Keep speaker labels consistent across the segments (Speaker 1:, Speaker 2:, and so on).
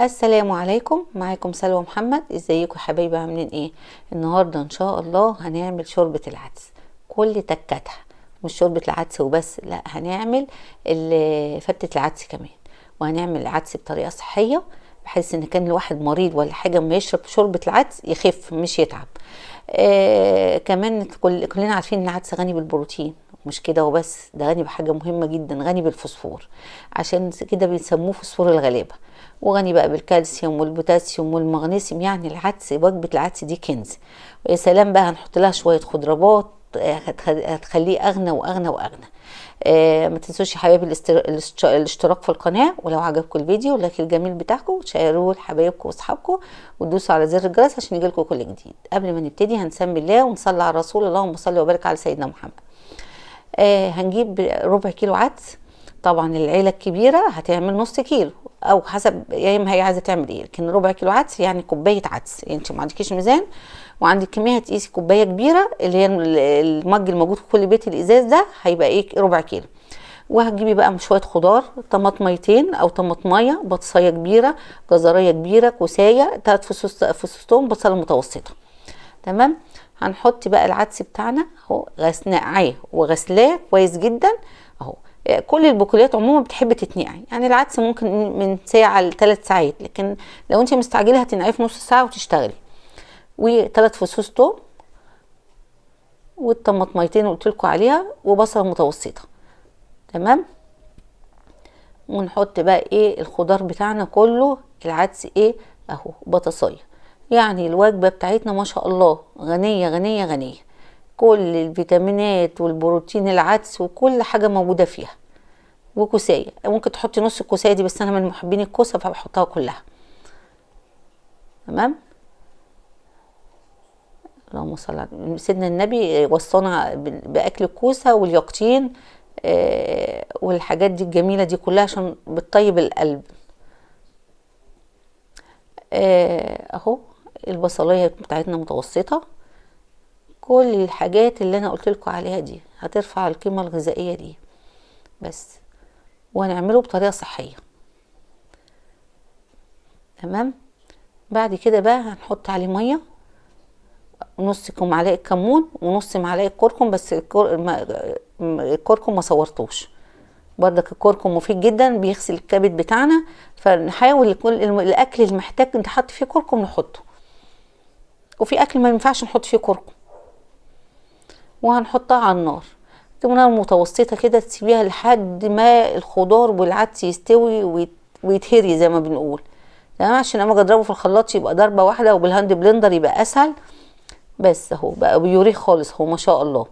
Speaker 1: السلام عليكم، معاكم سلوى محمد. ازيكم يا حبايبي؟ عاملين ايه؟ النهارده ان شاء الله هنعمل شوربه العدس كل تكاتها. مش شوربه العدس وبس، لا، هنعمل فتة العدس كمان، وهنعمل العدس بطريقه صحيه بحيث ان كان الواحد مريض ولا حاجه ما يشرب شوربه العدس يخف مش يتعب. كمان كلنا عارفين ان العدس غني بالبروتين، مش كده وبس، ده غني بحاجه مهمه جدا، غني بالفوسفور، عشان كده بنسموه فوسفور الغلابه، وغني بقى بالكالسيوم والبوتاسيوم والمغنيسيوم. يعني العدس، وجبه العدس دي كنز. ويا سلام بقى هنحط لها شويه خضروات هتخليه اغنى واغنى واغنى. ما تنسوش يا حبايبي الاشتراك في القناه، ولو عجبكم الفيديو اللايك الجميل بتاعكم، شيروه لحبايبكم واصحابكم، وتدوسوا على زر الجرس عشان يجيلكم كل جديد. قبل ما نبتدي هنسمي الله ونصلي على الرسول، اللهم صل وبارك على سيدنا محمد. هنجيب ربع كيلو عدس. طبعا العيله الكبيره هتعمل نص كيلو او حسب يا اما هي عايزه تعمل ايه، لكن ربع كيلو عدس يعني كوبايه عدس. يعني انت ما عندكيش ميزان وعندك كميه، هتقيسي كوبايه كبيره اللي هي المج الموجود في كل بيت الازاز ده، هيبقى ايه؟ ربع كيلو. وهتجيبي بقى شويه خضار، طماطميتين او طماطميه، بطاطسيه كبيره، جزريه كبيره، كوسايه، 3 فصوص توم، بصله متوسطه. تمام. هنحط بقى العدس بتاعنا اهو، غسناه وغسلاه كويس جدا اهو. كل البقوليات عموما بتحب تتنقع، يعني العدس ممكن من ساعه ل3 ساعات، لكن لو انت مستعجله هتنقعيه في نص ساعه وتشتغلي. و3 فصوص توم، والطماطميتين اللي قلت لكم عليها، وبصله متوسطه. تمام. ونحط بقى ايه الخضار بتاعنا كله. العدس ايه اهو، بطاطسيه. يعني الوجبه بتاعتنا ما شاء الله غنيه غنيه غنيه، كل الفيتامينات والبروتين، العدس وكل حاجه موجوده فيها. وكوسايه، ممكن تحطي نص الكوسايه دي، بس انا من محبين الكوسه فبحطها كلها. تمام. اللهم صل على سيدنا النبي، وصانا باكل الكوسه واليقطين والحاجات دي الجميله دي كلها عشان بتطيب القلب. اهو البصلايه بتاعتنا متوسطه. كل الحاجات اللي انا قلت لكم عليها دي هترفع القيمه الغذائيه دي بس، وهنعمله بطريقه صحيه. تمام. بعد كده بقى هنحط عليه ميه، نص معلقه كمون ونص معلقه كركم، بس الكركم ما صورتوش. برضك الكركم مفيد جدا، بيغسل الكبد بتاعنا، فنحاول كل الاكل اللي محتاج نحط فيه كركم نحطه، وفي اكل ما ينفعش نحط فيه كركم. وهنحطها على النار، نار متوسطه كده، تسيبيها لحد ما الخضار والعدس يستوي ويتهري زي ما بنقول. تمام. عشان لما اجي اضربه في الخلاط يبقى ضربه واحده، وبالهاند بلندر يبقى اسهل. بس اهو بقى بيوريه خالص هو ما شاء الله.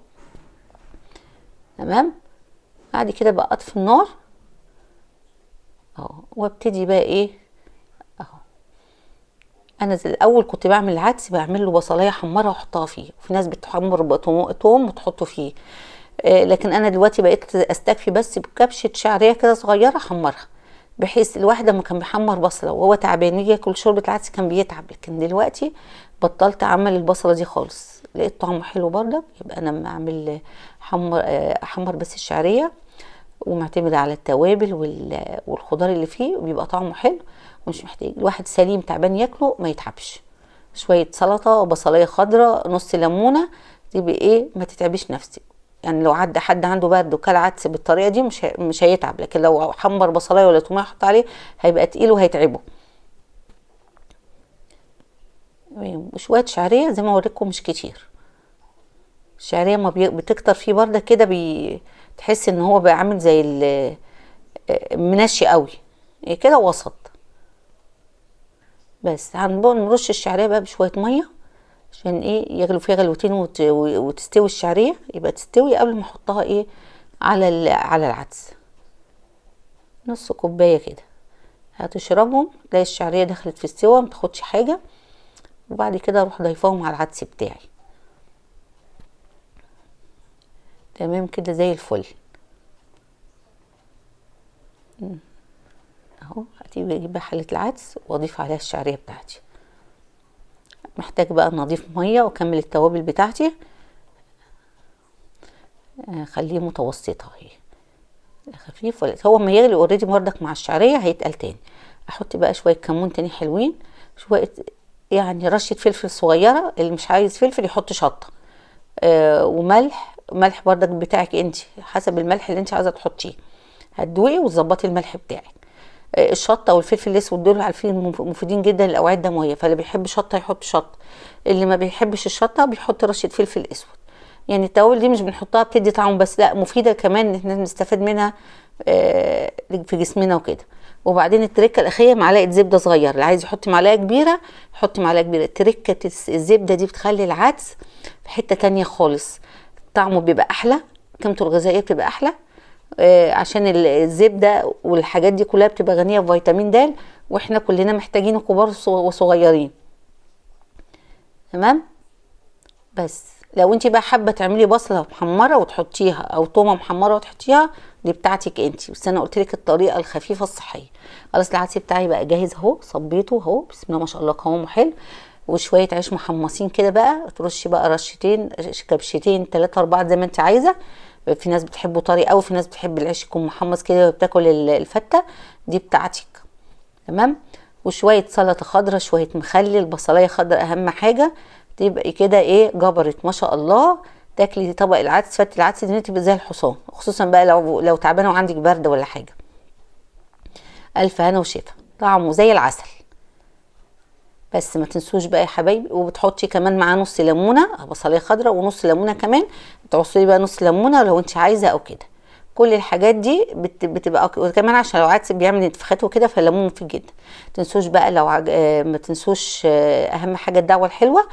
Speaker 1: تمام. بعد كده بقى اطفي النار اهو، وابتدي بقى ايه اهو. انا الاول كنت بعمل العدس بعمل له بصلايه حمرها واحطها فيه، وفي ناس بتحمر توم وتحطه فيه. لكن انا دلوقتي بقيت استكفي بس بكبشه شعريه كده صغيره احمرها، بحيث الواحد لما كان بيحمر بصله وهو تعبان يجي ياكل شوربه العدس كان بيتعب. لكن دلوقتي بطلت اعمل البصله دي خالص، لقيت طعمه حلو برضك. يبقى انا لما اعمل احمر بس الشعريه، ومعتمده على التوابل والخضار اللي فيه، وبيبقى طعمه حلو، ومش محتاج الواحد سليم تعبان ياكله ما يتعبش. شويه سلطه، بصلايه خضراء، نص ليمونه، تبقى ايه ما تتعبيش نفسك. يعني لو حد عنده برد وكل عدس بالطريقه دي مش هيتعب، لكن لو حمر بصلايه ولا توميه حط عليه هيبقى تقيل وهيتعبه. وشويه شعريه زي ما اوريكم، مش كتير. الشعريه ما بتكتر فيه برده كده تحس ان هو بقى عامل زي منشي قوي كده، وسط. بس هنبقى نرش الشعريه بقى بشويه ميه عشان ايه يغلوا فيها غلوتين وتستوي الشعريه، يبقى تستوي قبل ما احطها ايه على العدس. نص كوبايه كده هتشربهم، تلاقي الشعريه دخلت في السوا، ما تاخدش حاجه. وبعد كده اروح ضيفاهم على العدس بتاعي. تمام كده زي الفل. اهو اجيب حله العدس واضيف عليها الشعريه بتاعتي. محتاج بقى نضيف ميه واكمل التوابل بتاعتي. خليه متوسطه اهي، خفيف. هو ما يغلي اوريدي بردك مع الشعريه هيتقل تاني. احط بقى شويه كمون تاني حلوين، شويه يعني رشه فلفل صغيره، اللي مش عايز فلفل يحط شطه، وملح، ملح بردك بتاعك انت حسب الملح اللي انت عايزه تحطيه، هتدوقي وتظبطي الملح بتاعك. الشطه والفلفل الاسود دول عارفين مفيدين جدا للاوعيه الدمويه، فاللي بيحب شطه يحط شطه، اللي ما بيحبش الشطه بيحط رشه فلفل اسود. يعني التوابل دي مش بنحطها بتدي طعم بس، لا مفيده كمان ان احنا نستفاد منها في جسمنا وكده. وبعدين التركه الاخيره معلقه زبده صغيره، اللي عايز يحط معلقه كبيره يحط معلقه كبيره. تركه الزبده دي بتخلي العدس في حته تانية خالص، طعمه بيبقى احلى، قيمته الغذائيه بتبقى احلى، عشان الزبده والحاجات دي كلها بتبقى غنيه بفيتامين د، واحنا كلنا محتاجينه كبار وصغيرين. تمام. بس لو انت بقى حابه تعملي بصله محمره وتحطيها او تومه محمره وتحطيها، دي بتاعتك انت، بس انا قلت لك الطريقه الخفيفه الصحيه. خلاص العدس بتاعي بقى جاهز اهو، صبيته اهو، بسم الله ما شاء الله قوامه حلو. وشويه عيش محمصين كده بقى، ترشي بقى رشتين كبشتين 3 4 زي ما انت عايزه. في ناس بتحبه طري قوي، في ناس بتحب العيش يكون محمص كده وبتاكل الفته دي بتاعتك. تمام. وشويه سلطه خضراء، شويه مخلل، بصلايه خضراء اهم حاجه، تبقى كده ايه جبرت ما شاء الله. تاكلي طبق العدس، فتة العدس دي تبقى زي الحصان، خصوصا بقى لو تعبانه وعندك برد ولا حاجه. الف هنا وشفا، طعمه زي العسل. بس ما تنسوش بقى يا حبايبي، وبتحطي كمان معاه نص ليمونه، بصلايه خضراء ونص ليمونه كمان، تعصري بقى نص ليمونه لو انت عايزه او كده. كل الحاجات دي بتبقى كمان عشان لو عدس بيعمل انتفاخات وكده، فالليمون مفيد جدا. تنسوش بقى لو ما تنسوش اهم حاجه الدعوه الحلوه،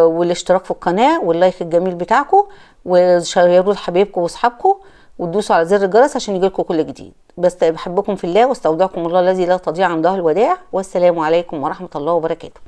Speaker 1: والاشتراك في القناه واللايك الجميل بتاعكم، وشيروه لحبايبكم واصحابكم، وتدوسوا على زر الجرس عشان يجيلكم كل جديد. بس بحبكم في الله، واستودعكم الله الذي لا تضيع عنده الودائع، والسلام عليكم ورحمه الله وبركاته.